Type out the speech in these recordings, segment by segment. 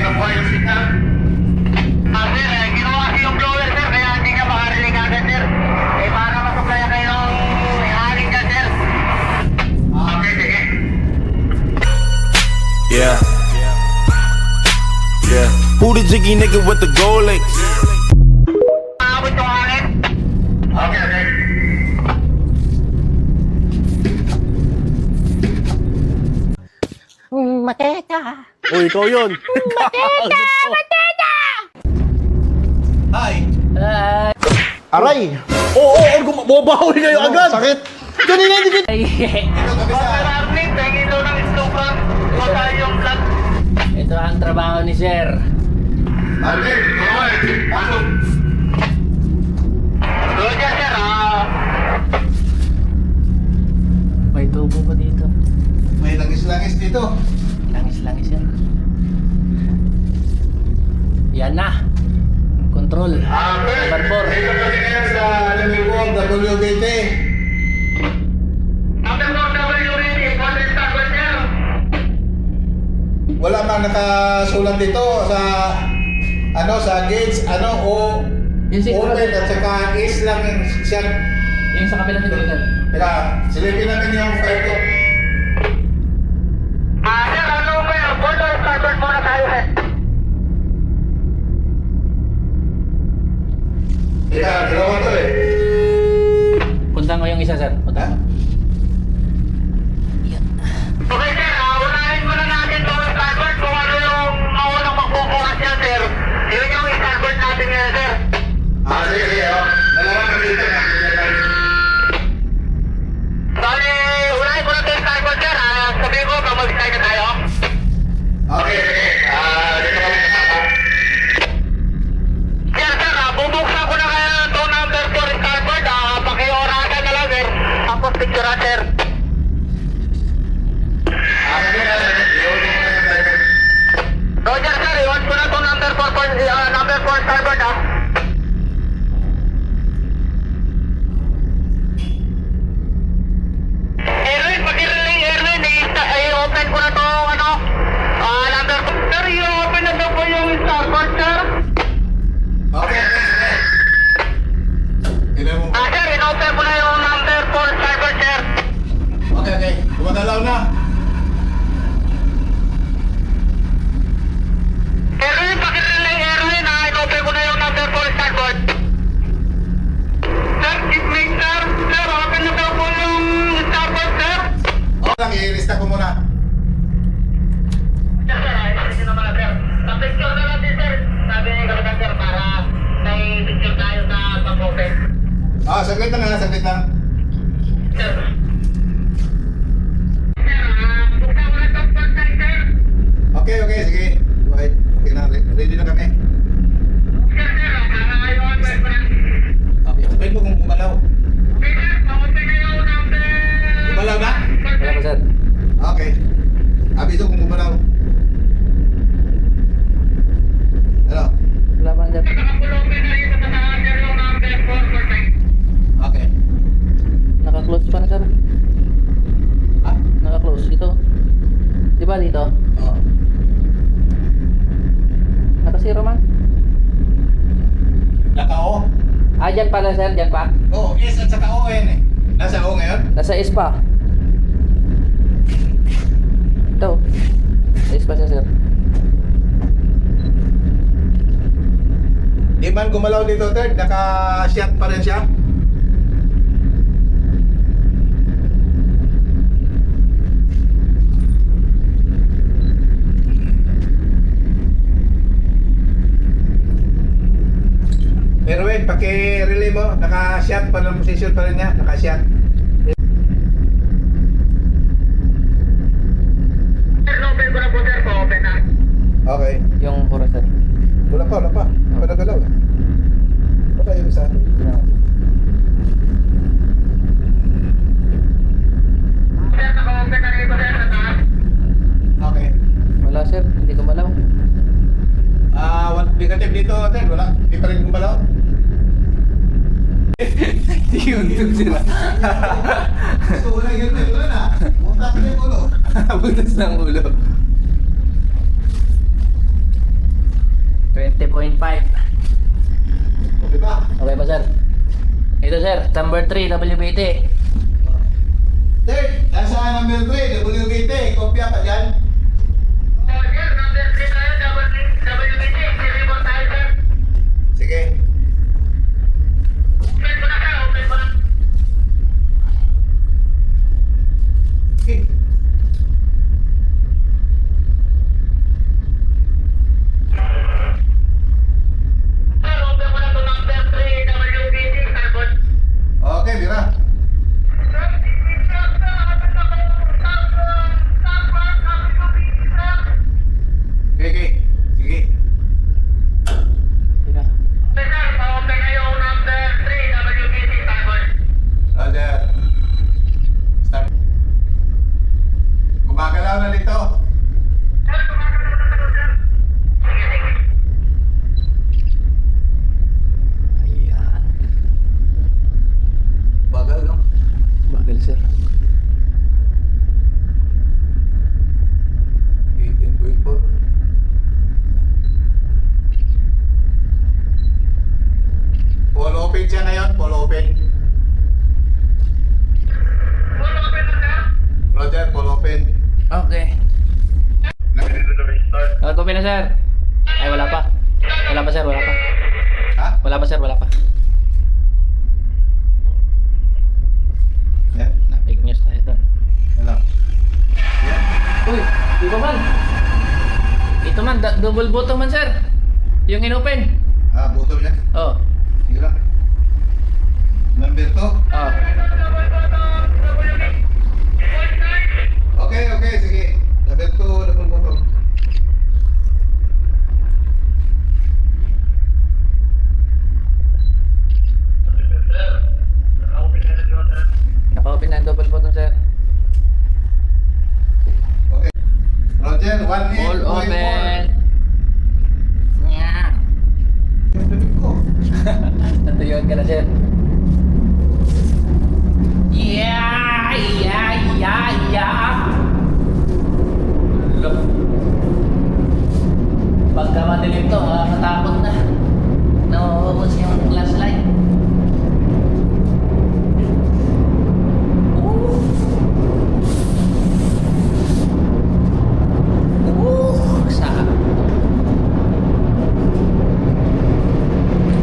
nakuha yung signal. Sir, ginawa kasi yung blower, sir, kaya hindi ka makarinig agad, sir. Para masuplaya kayo ng hangin dyan, sir. Okay, sige. Yeah. Yeah. Who the jiggy nigga with the gold links? Maabot yung hangin. Okay, okay. Mateka. Uy, ikaw yun. Mateka! Hi. Aray! Oo, bumabawi kayo agad. Sakit! Kanina hindi kita... Sir Arnett, tingin daw ng istukan. Wala yung vlog. Ito ang trabaho ni Sir. Arnett, ano? Roger, sir, May tubo pa dito. May langis-langis dito. Langis-langis yan. Yan na. Control. Barbor. Dito kasi ngayon sa Lamiwong, WBT. Wala mang nakasulat dito sa sa gauge, Yung siguro- open at saka is lang yung siya. Yung sa kapila ni Brigel. Teka, silipin natin yung file ko. sir, ano ba yun? Board or starboard muna tayo, eh. Teka, dalawa to eh. Punta mo yung isa, Sir. Punta mo. Okay, sir, unahin muna natin itong starboard kung ano yung maunang magbubukas yan, sir. Yun yung starboard natin ngayon, sir. Sige, sige, dalawa na dito. Bali, unahin muna itong starboard, sir. Sabihin ko, mag-start na tayo. Okay, sige. Dito kami kasama. Sir, bubuksan ko na kayo itong number 4 starboard. Paki-orasan na lang, sir. Tapos picture, sir. Sige na, iulit ko na yung driver. Roger, sir, iwan ko na itong number 4 starboard, Erwin, pag-i-relay, Erwin, i-open ko na itong, number 4. Sir, i-open na daw po yung starboard, sir. Okay, okay, sige. Tignan mo. Sir, in-open ko na yung number 4 starboard, sir. Okay, okay. Gumagalaw na. Erwin, pag-i-relay, Erwin, in-open ko na yung number 4 starboard. Sir, shipmate, sir. Sir, open na daw po yung starboard, sir. Okay lang, i-lista ko muna. Sir, ayusin naman na, sir. Pa-picture na natin, sir. Sabi ni Kapitan, sir, para may picture tayo sa pag-open. Saglit lang ha, saglit lang. Sir. Sir, buksan mo na itong pag-sign, sir. Okay, okay, sige. Go ahead. Okay na, ready na kami. Sir, ayaw ang friend. Okay, sabihin mo kung gumalaw. Okay, sir, pa-open na yung number. Gumalaw na? Wala pa, Sir. Okay. Abiso kung gumalaw. Ano? Wala pa, Sir. Nakapulopen na rin sa taas, sir, yung number 4 for time. Okay. Naka-close pa na, Sir. Ah? Naka-close. Ito. Di ba dito? Oo. Naka-zero man. Naka-O? Dyan pala, Sir. Dyan pa. Oo, S at saka O yan eh. Nasa O ngayon? Nasa S pa. Ito. Sa S pa siya, Sir. Di man gumalaw dito, third. Naka-shot pa rin siya. Pero wait, paki-relay mo, naka-shot pa rin, position pa rin niya, naka-shot. Sir, open ko na po, sir. Pa-open na. Okay. Yung puro, Sir. Wala pa, wala pa. Wala nagalaw eh. Baka yung isa. No. Sir, naka-open na rin po, sir, sa taas. Okay. Wala, Sir. Hindi gumalaw. Negative dito, Ted. Wala. Hindi pa rin gumalaw. Yun, Sir. Gusto ko na yun, wala na. Butas na yung ulo. Butas ng ulo. 20.5. Okay ba? Okay ba, sir? Ito, sir. Number 3, WBT. Third, nasa number 3, WBT. Kopya pa dyan. Oh, sir, number 3 tayo, WBT. Report tayo, sir. Sige. Open mo na, sir. Open mo na. Okay. Sir, open mo na to number 3, WBT. Starboard. Okay, Bira. Okay, okay. Sige. Tina. Roger. Start. Gumagalaw na dito. Ayan. Bagal, no? Bagal, sir. 18.4. Full open siya ngayon, full open. Roger, full open. Okay. Open na, sir. Ay, wala pa. Wala pa, sir. Wala pa. Ha? Wala pa, sir. Wala pa. Yan. Na-fake news tayo doon. Ano? Yan. Uy, di ba man? Ito man, double bottom man, sir. Yung in-open. Ah, butol yan. Oh. Sige lang. Number 2. Oh. Okay, okay, sige. Number 2, double bottom. Naka-open na ang double bottom, sir. Okay. Roger, 1 All open. Yeah. Natuyuan ka na, sir. Yeah! Yeah! Yeah! Yeah! Look. Pagka madilim to, makakatakot na. Nauubos yung flashlight. Saan?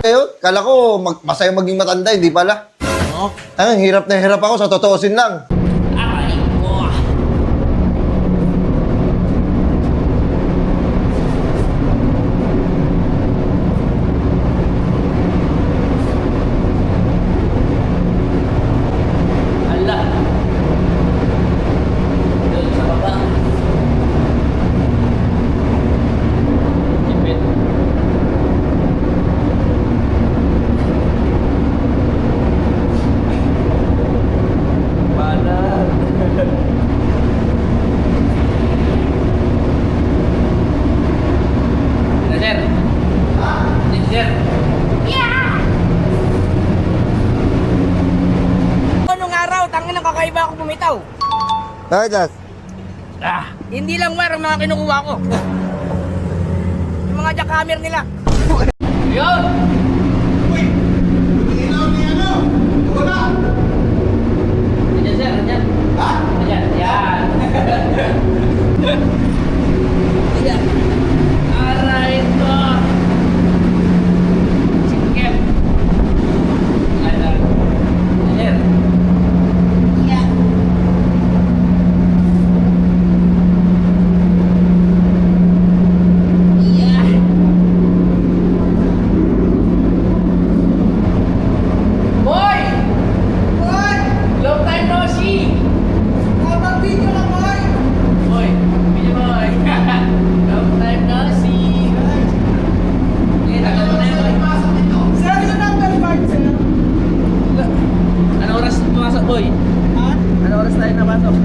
Ngayon, kala ko masaya maging matanda, hindi pala. Ang hirap na hirap ako sa totoosin lang. Aray ko! Ala! Doon sa baba. Ipit. Banat. Sir. Yes, sir. Nung araw, tangin ng kakaiba ako bumitaw. Bakit? Ah! Hindi lang wire ang mga kinukuha ko. Yung mga jackhammer nila. Yun! Uy! Ilaw ni ano? Wala! Ayan, sir. Ayan. Ha? Ayan. Ayan. Ayan. Aray ko! Sikip. Ayan. Ayan. Ayan. Ayan. Boy! Boy! Long time no see! Kapag-video ka, boy! Boy! Video boy! Long time no see! Sige, tagal mo na yun, boy. Sir, yung number card, sir. Ano oras pumasok, boy? Ha? Ano oras tayo napasok?